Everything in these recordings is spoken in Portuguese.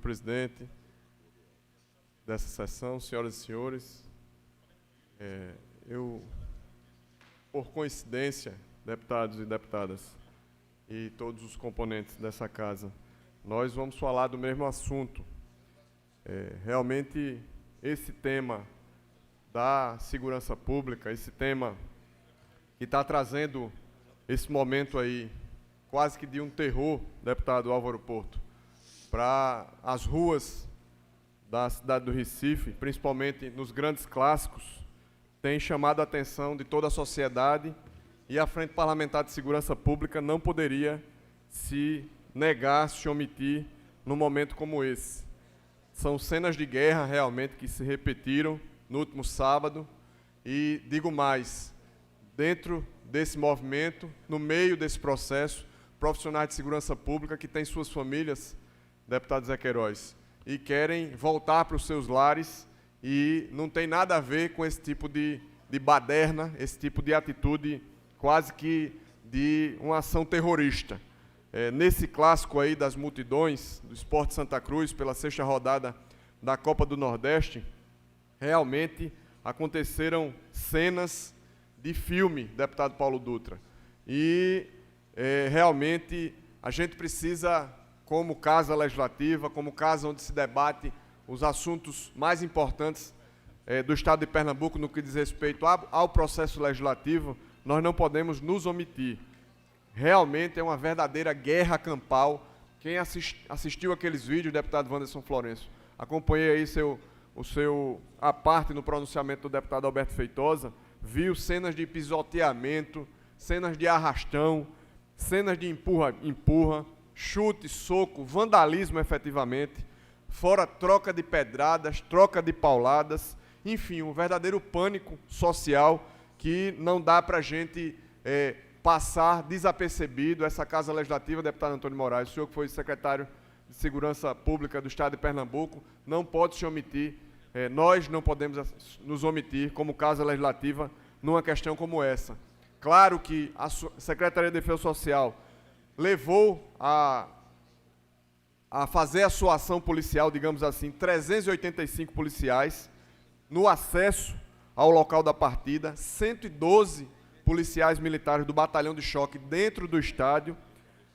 Presidente dessa sessão, senhoras e senhores, por coincidência, deputados e deputadas e todos os componentes dessa casa, nós vamos falar do mesmo assunto. Realmente, esse tema da segurança pública, esse tema que está trazendo esse momento aí, quase que de um terror, deputado Álvaro Porto, para as ruas da cidade do Recife, principalmente nos grandes clássicos, tem chamado a atenção de toda a sociedade e a Frente Parlamentar de Segurança Pública não poderia se negar, se omitir num momento como esse. São cenas de guerra realmente que se repetiram no último sábado e, digo mais, dentro desse movimento, no meio desse processo, profissionais de segurança pública que têm suas famílias, deputado Zé Queiroz, e querem voltar para os seus lares e não tem nada a ver com esse tipo de baderna, esse tipo de atitude quase que de uma ação terrorista. Nesse clássico aí das multidões do Sport Santa Cruz, pela 6ª rodada da Copa do Nordeste, realmente aconteceram cenas de filme, deputado Paulo Dutra. E realmente a gente precisa, como casa legislativa, como casa onde se debate os assuntos mais importantes do Estado de Pernambuco no que diz respeito ao processo legislativo, nós não podemos nos omitir. Realmente é uma verdadeira guerra campal. Quem assistiu aqueles vídeos, deputado Wanderson Florencio, acompanhei aí a parte no pronunciamento do deputado Alberto Feitosa, viu cenas de pisoteamento, cenas de arrastão, cenas de empurra, chute, soco, vandalismo efetivamente, fora troca de pedradas, troca de pauladas, enfim, um verdadeiro pânico social que não dá para a gente passar desapercebido. Essa Casa Legislativa, deputado Antônio Moraes, o senhor que foi secretário de Segurança Pública do Estado de Pernambuco, não pode se omitir, nós não podemos nos omitir como Casa Legislativa numa questão como essa. Claro que a Secretaria de Defesa Social levou a fazer a sua ação policial, digamos assim, 385 policiais no acesso ao local da partida, 112 policiais militares do Batalhão de Choque dentro do estádio,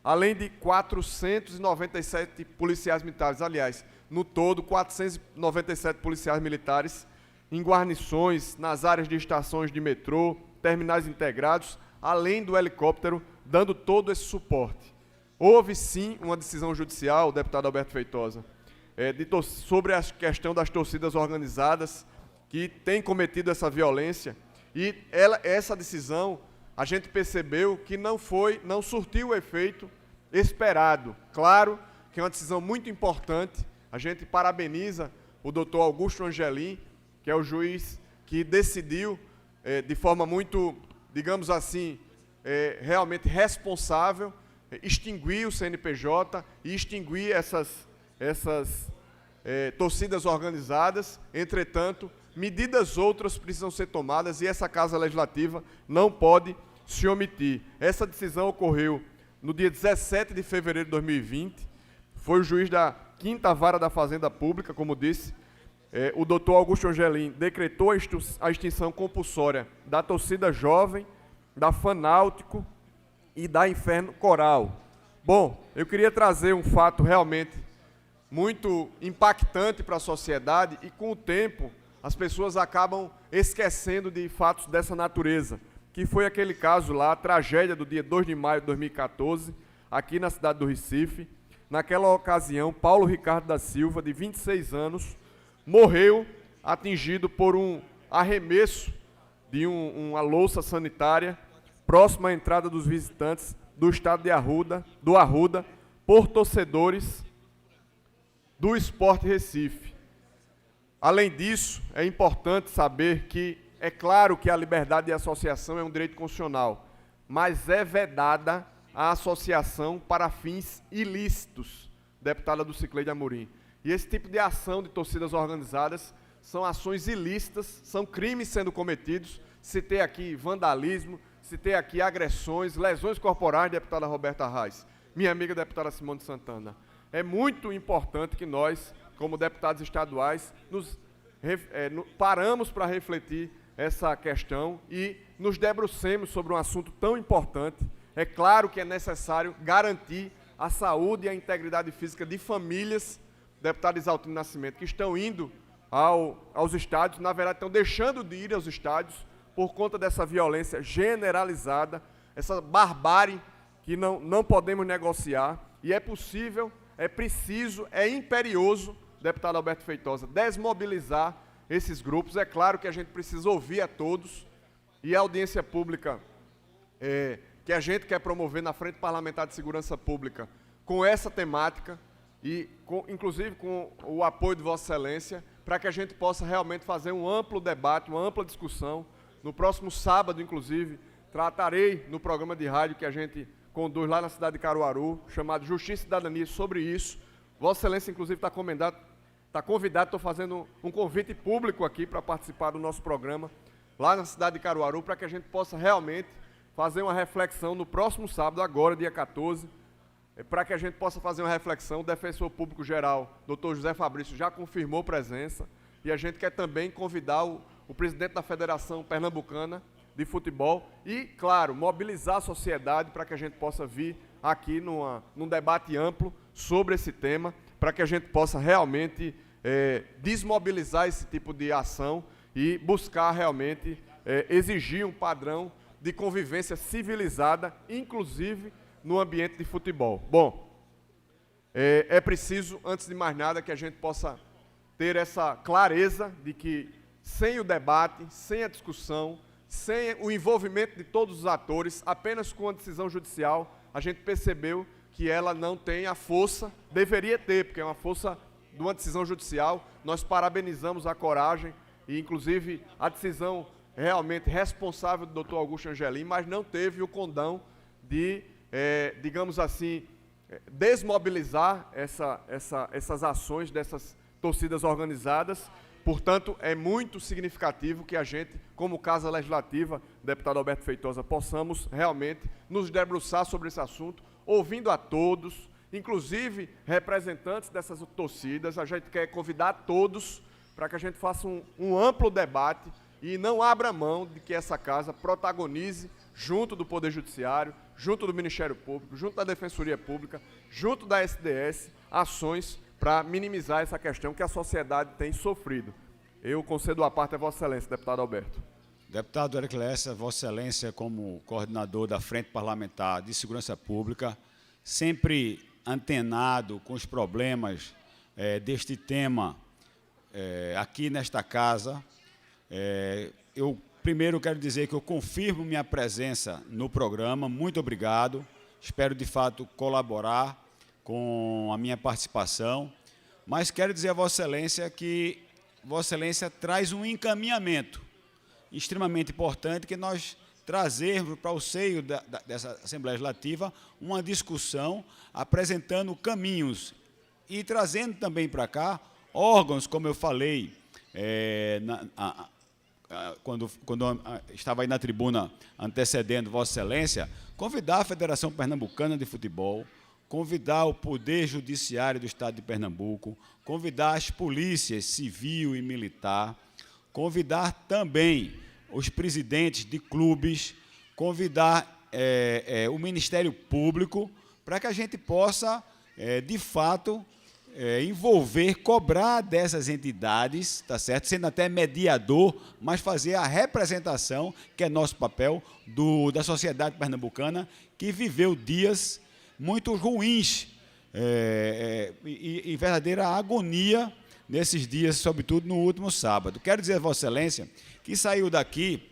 além de 497 policiais militares, aliás, no todo, 497 policiais militares em guarnições, nas áreas de estações de metrô, terminais integrados, além do helicóptero, dando todo esse suporte. Houve, sim, uma decisão judicial, deputado Alberto Feitosa, sobre a questão das torcidas organizadas que têm cometido essa violência, e essa decisão, a gente percebeu que não surtiu o efeito esperado. Claro que é uma decisão muito importante, a gente parabeniza o doutor Augusto Angelim, que é o juiz que decidiu de forma muito, digamos assim, realmente responsável, extinguir o CNPJ e extinguir essas torcidas organizadas. Entretanto, medidas outras precisam ser tomadas e essa Casa Legislativa não pode se omitir. Essa decisão ocorreu no dia 17 de fevereiro de 2020, foi o juiz da 5ª Vara da Fazenda Pública, como disse, o doutor Augusto Angelim decretou a extinção compulsória da torcida jovem, da Fanáutico e da Inferno Coral. Bom, eu queria trazer um fato realmente muito impactante para a sociedade e, com o tempo, as pessoas acabam esquecendo de fatos dessa natureza, que foi aquele caso lá, a tragédia do dia 2 de maio de 2014, aqui na cidade do Recife. Naquela ocasião, Paulo Ricardo da Silva, de 26 anos, morreu atingido por um arremesso de uma louça sanitária próximo à entrada dos visitantes do estado do Arruda, por torcedores do Sport Recife. Além disso, é importante saber que, é claro que a liberdade de associação é um direito constitucional, mas é vedada a associação para fins ilícitos, deputada do Cicleide Amorim. E esse tipo de ação de torcidas organizadas são ações ilícitas, são crimes sendo cometidos. Citei aqui vandalismo, citei aqui agressões, lesões corporais, deputada Roberta Reis, minha amiga deputada Simone Santana. é muito importante que nós, como deputados estaduais, paramos para refletir essa questão e nos debrucemos sobre um assunto tão importante. É claro que é necessário garantir a saúde e a integridade física de famílias, deputado Isaltino Nascimento, que estão indo aos estádios, na verdade estão deixando de ir aos estádios por conta dessa violência generalizada, essa barbárie que não podemos negociar, e é possível, é preciso, é imperioso, deputado Alberto Feitosa, desmobilizar esses grupos. É claro que a gente precisa ouvir a todos, e a audiência pública que a gente quer promover na Frente Parlamentar de Segurança Pública com essa temática, e inclusive com o apoio de Vossa Excelência, para que a gente possa realmente fazer um amplo debate, uma ampla discussão. No próximo sábado, inclusive, tratarei no programa de rádio que a gente conduz lá na cidade de Caruaru, chamado Justiça e Cidadania, sobre isso. Vossa Excelência, inclusive, está convidado, estou fazendo um convite público aqui para participar do nosso programa, lá na cidade de Caruaru, para que a gente possa realmente fazer uma reflexão no próximo sábado, agora, dia 14, para que a gente possa fazer uma reflexão. O defensor público geral, doutor José Fabrício, já confirmou presença, e a gente quer também convidar o presidente da Federação Pernambucana de Futebol e, claro, mobilizar a sociedade para que a gente possa vir aqui num debate amplo sobre esse tema, para que a gente possa realmente desmobilizar esse tipo de ação e buscar realmente exigir um padrão de convivência civilizada, inclusive no ambiente de futebol. Bom, é preciso, antes de mais nada, que a gente possa ter essa clareza de que, sem o debate, sem a discussão, sem o envolvimento de todos os atores, apenas com a decisão judicial, a gente percebeu que ela não tem a força, deveria ter, porque é uma força de uma decisão judicial. Nós parabenizamos a coragem e, inclusive, a decisão realmente responsável do doutor Augusto Angelim, mas não teve o condão de, digamos assim, desmobilizar essas ações dessas torcidas organizadas. Portanto, é muito significativo que a gente, como Casa Legislativa, deputado Alberto Feitosa, possamos realmente nos debruçar sobre esse assunto, ouvindo a todos, inclusive representantes dessas torcidas. A gente quer convidar todos para que a gente faça um amplo debate e não abra mão de que essa casa protagonize, junto do Poder Judiciário, junto do Ministério Público, junto da Defensoria Pública, junto da SDS, ações para minimizar essa questão que a sociedade tem sofrido. Eu concedo a parte a Vossa Excelência, deputado Alberto. Deputado Eric Lessa, Vossa Excelência, como coordenador da Frente Parlamentar de Segurança Pública, sempre antenado com os problemas deste tema aqui nesta casa, eu primeiro quero dizer que eu confirmo minha presença no programa. Muito obrigado. Espero, de fato, colaborar com a minha participação, mas quero dizer a Vossa Excelência que Vossa Excelência traz um encaminhamento extremamente importante, que nós trazermos para o seio dessa Assembleia Legislativa uma discussão apresentando caminhos e trazendo também para cá órgãos, como eu falei quando estava aí na tribuna antecedendo Vossa Excelência, convidar a Federação Pernambucana de Futebol, convidar o Poder Judiciário do Estado de Pernambuco, convidar as polícias civil e militar, convidar também os presidentes de clubes, convidar o Ministério Público, para que a gente possa, de fato, envolver, cobrar dessas entidades, tá certo? Sendo até mediador, mas fazer a representação, que é nosso papel, da sociedade pernambucana, que viveu dias muito ruins e verdadeira agonia nesses dias, sobretudo no último sábado. Quero dizer a Vossa Excelência que saiu daqui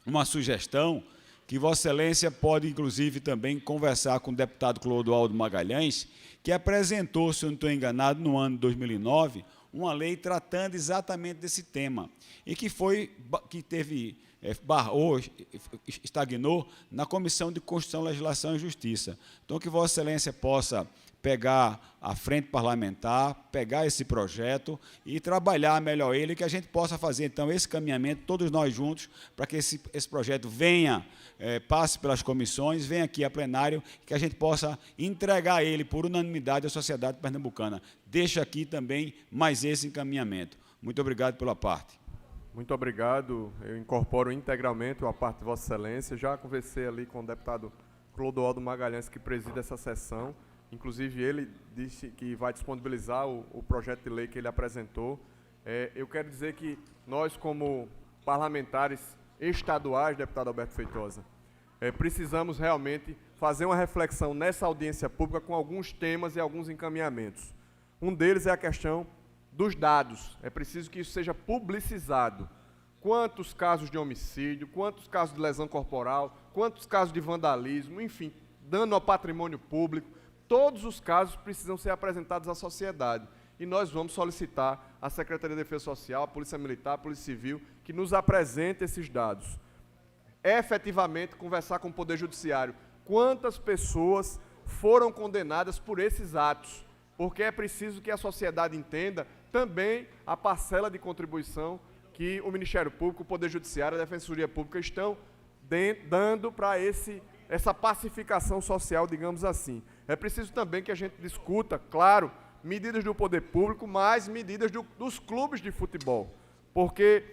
uma sugestão que Vossa Excelência pode, inclusive, também conversar com o deputado Clodoaldo Magalhães, que apresentou, se eu não estou enganado, no ano de 2009, uma lei tratando exatamente desse tema, e que estagnou na Comissão de Constituição, Legislação e Justiça. Então, que Vossa Excelência possa pegar a frente parlamentar, pegar esse projeto e trabalhar melhor ele, que a gente possa fazer, então, esse caminhamento, todos nós juntos, para que esse projeto venha, passe pelas comissões, venha aqui a plenário, que a gente possa entregar ele por unanimidade à sociedade pernambucana. Deixa aqui também mais esse encaminhamento. Muito obrigado pela parte. Muito obrigado. Eu incorporo integralmente a parte de Vossa Excelência. Já conversei ali com o deputado Clodoaldo Magalhães, que preside essa sessão. Inclusive, ele disse que vai disponibilizar o projeto de lei que ele apresentou. Eu quero dizer que nós, como parlamentares estaduais, deputado Alberto Feitosa, precisamos realmente fazer uma reflexão nessa audiência pública com alguns temas e alguns encaminhamentos. Um deles é a questão dos dados. É preciso que isso seja publicizado. Quantos casos de homicídio, quantos casos de lesão corporal, quantos casos de vandalismo, enfim, dano ao patrimônio público. Todos os casos precisam ser apresentados à sociedade. E nós vamos solicitar à Secretaria de Defesa Social, à Polícia Militar, à Polícia Civil, que nos apresente esses dados. Efetivamente, conversar com o Poder Judiciário. Quantas pessoas foram condenadas por esses atos? Porque é preciso que a sociedade entenda também a parcela de contribuição que o Ministério Público, o Poder Judiciário e a Defensoria Pública estão dando para essa pacificação social, digamos assim. É preciso também que a gente discuta, claro, medidas do poder público, mas medidas dos clubes de futebol, porque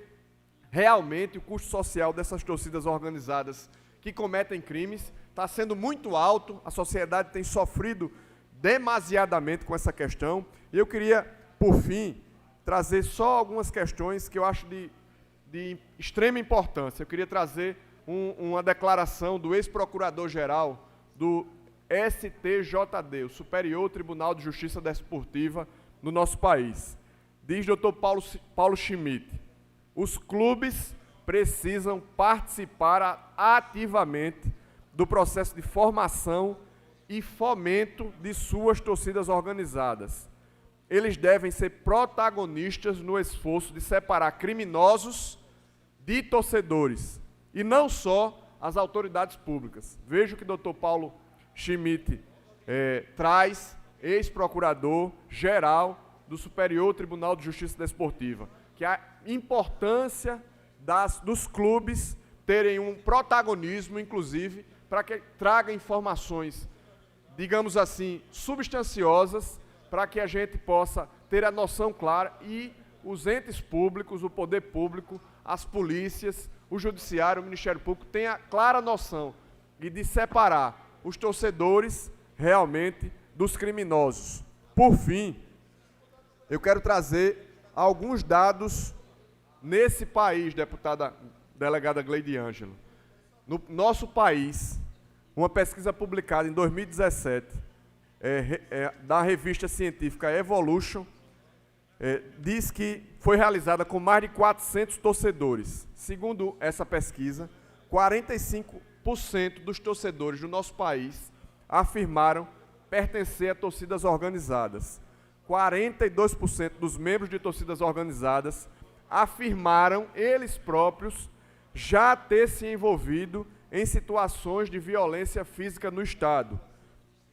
realmente o custo social dessas torcidas organizadas que cometem crimes está sendo muito alto, a sociedade tem sofrido demasiadamente com essa questão, e eu queria, por fim, trazer só algumas questões que eu acho de extrema importância. Eu queria trazer uma declaração do ex-procurador-geral do STJD, o Superior Tribunal de Justiça Desportiva no nosso país. Diz Dr. Paulo Schmidt: os clubes precisam participar ativamente do processo de formação e fomento de suas torcidas organizadas. Eles devem ser protagonistas no esforço de separar criminosos de torcedores, e não só as autoridades públicas. Veja o que o Dr. Paulo Schmidt traz, ex-procurador-geral do Superior Tribunal de Justiça Desportiva, que a importância dos clubes terem um protagonismo, inclusive, para que traga informações, digamos assim, substanciosas, para que a gente possa ter a noção clara e os entes públicos, o poder público, as polícias, o judiciário, o Ministério Público tenham a clara noção de separar os torcedores realmente dos criminosos. Por fim, eu quero trazer alguns dados nesse país, deputada delegada Gleide Ângelo. No nosso país, uma pesquisa publicada em 2017, da revista científica Evolution, diz que foi realizada com mais de 400 torcedores. Segundo essa pesquisa, 45% dos torcedores do nosso país afirmaram pertencer a torcidas organizadas. 42% dos membros de torcidas organizadas afirmaram, eles próprios, já ter se envolvido em situações de violência física no Estado.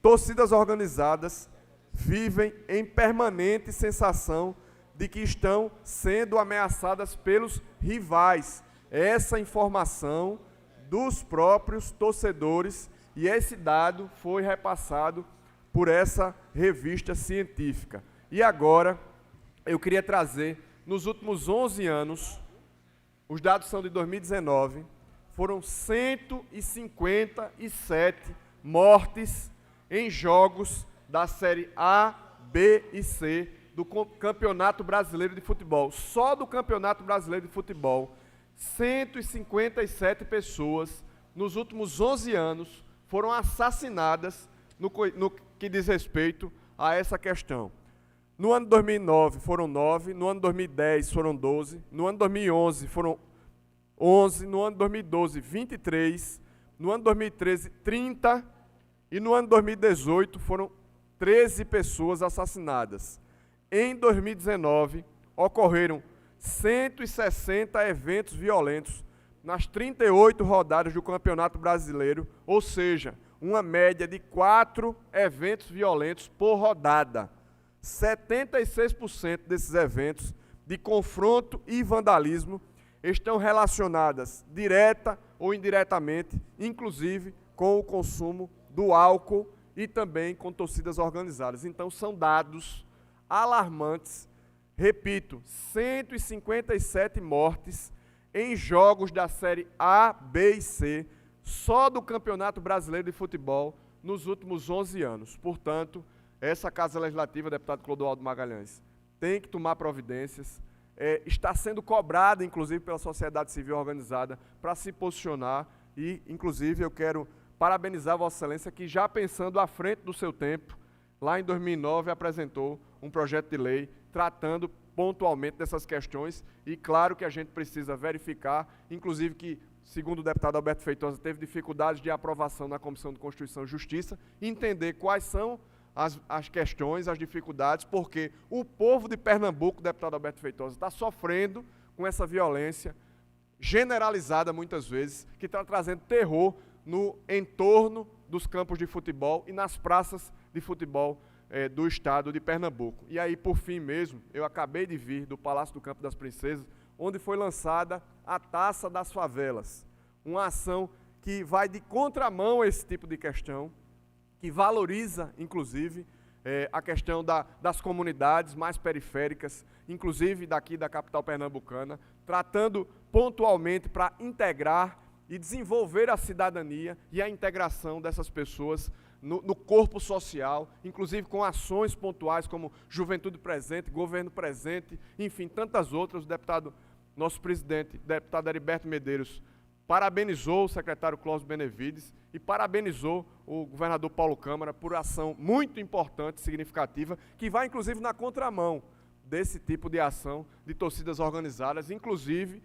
Torcidas organizadas vivem em permanente sensação de que estão sendo ameaçadas pelos rivais. Essa informação dos próprios torcedores, e esse dado foi repassado por essa revista científica. E agora, eu queria trazer, nos últimos 11 anos, os dados são de 2019, foram 157 mortes em jogos da Série A, B e C do Campeonato Brasileiro de Futebol. Só do Campeonato Brasileiro de Futebol, 157 pessoas, nos últimos 11 anos, foram assassinadas no que diz respeito a essa questão. No ano 2009 foram 9, no ano 2010 foram 12, no ano 2011 foram 11, no ano 2012 23, no ano 2013 30 e no ano 2018 foram 13 pessoas assassinadas. Em 2019 ocorreram 160 eventos violentos nas 38 rodadas do Campeonato Brasileiro, ou seja, uma média de 4 eventos violentos por rodada. 76% desses eventos de confronto e vandalismo estão relacionadas direta ou indiretamente, inclusive com o consumo do álcool e também com torcidas organizadas. Então são dados alarmantes. Repito, 157 mortes em jogos da Série A, B e C, só do Campeonato Brasileiro de Futebol nos últimos 11 anos. Portanto, essa Casa Legislativa, deputado Clodoaldo Magalhães, tem que tomar providências, está sendo cobrada, inclusive, pela sociedade civil organizada para se posicionar e, inclusive, eu quero parabenizar Vossa Excelência que, já pensando à frente do seu tempo, lá em 2009 apresentou um projeto de lei tratando pontualmente dessas questões e claro que a gente precisa verificar, inclusive que, segundo o deputado Alberto Feitosa, teve dificuldades de aprovação na Comissão de Constituição e Justiça, entender quais são as questões, as dificuldades, porque o povo de Pernambuco, deputado Alberto Feitosa, está sofrendo com essa violência generalizada muitas vezes, que está trazendo terror no entorno dos campos de futebol e nas praças de futebol do estado de Pernambuco. E aí, por fim mesmo, eu acabei de vir do Palácio do Campo das Princesas, onde foi lançada a Taça das Favelas, uma ação que vai de contramão a esse tipo de questão, que valoriza, inclusive, a questão das comunidades mais periféricas, inclusive daqui da capital pernambucana, tratando pontualmente para integrar e desenvolver a cidadania e a integração dessas pessoas no corpo social, inclusive com ações pontuais como Juventude Presente, Governo Presente, enfim, tantas outras. O nosso presidente, deputado Heriberto Medeiros, parabenizou o secretário Cláudio Benevides e parabenizou o governador Paulo Câmara por ação muito importante, significativa, que vai inclusive na contramão desse tipo de ação de torcidas organizadas, inclusive,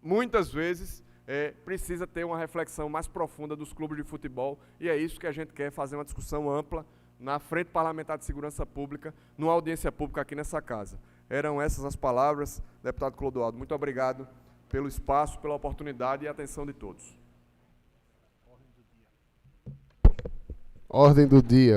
muitas vezes, precisa ter uma reflexão mais profunda dos clubes de futebol e é isso que a gente quer, fazer uma discussão ampla na Frente Parlamentar de Segurança Pública, numa audiência pública aqui nessa casa. Eram essas as palavras, deputado Clodoaldo. Muito obrigado pelo espaço, pela oportunidade e a atenção de todos. Ordem do dia.